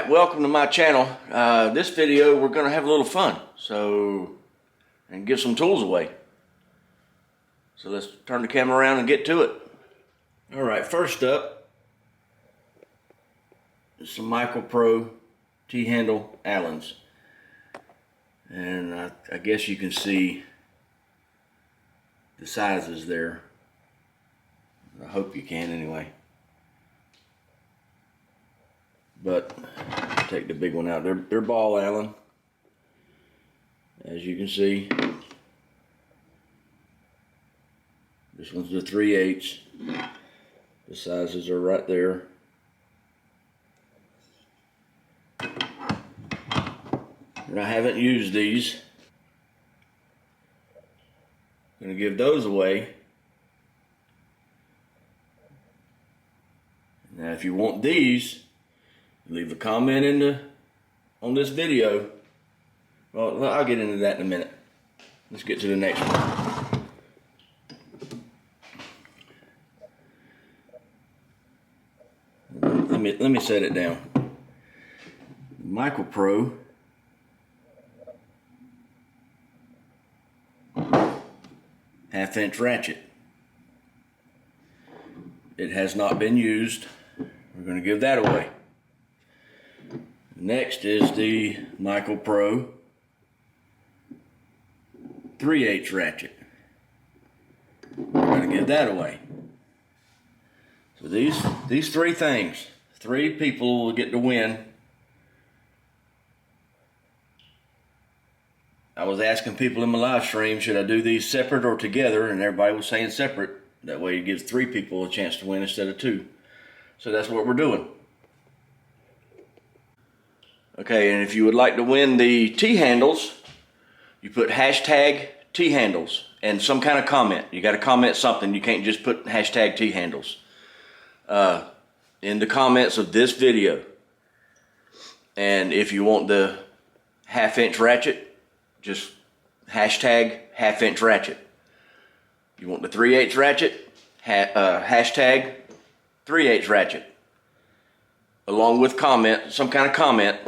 Alright, welcome to my channel. This video we're going to have a little fun and give some tools away. So let's turn the camera around and get to it. Alright, first up is some Micro Pro T-handle Allens. And I guess you can see the sizes there. I hope you can anyway. But take the big one out. They're ball Allen, as you can see. This one's the 3/8. The sizes are right there. And I haven't used these. I'm gonna give those away. Now, if you want these, leave a comment on this video. Well, I'll get into that in a minute. Let's get to the next one. Let me set it down. Micro Pro half-inch ratchet. It has not been used. We're going to give that away. Next is the Micro Pro 3/8 ratchet. We're going to give that away. So these three things, 3 people will get to win. I was asking people in my live stream, should I do these separate or together? And everybody was saying separate. That way it gives 3 people a chance to win instead of 2. So that's what we're doing. Okay, and if you would like to win the T-handles, you put hashtag T-handles and some kind of comment. You got to comment something. You can't just put hashtag T-handles in the comments of this video. And if you want the half-inch ratchet, just hashtag half-inch ratchet. You want the 3/8 ratchet, hashtag 3/8 ratchet. Along with comment, some kind of comment.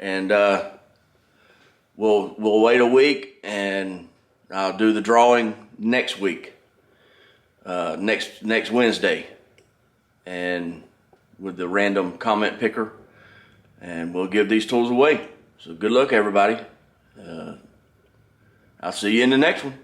And we'll wait a week, and I'll do the drawing next week, next Wednesday, and with the random comment picker, and we'll give these tools away. So good luck, everybody. I'll see you in the next one.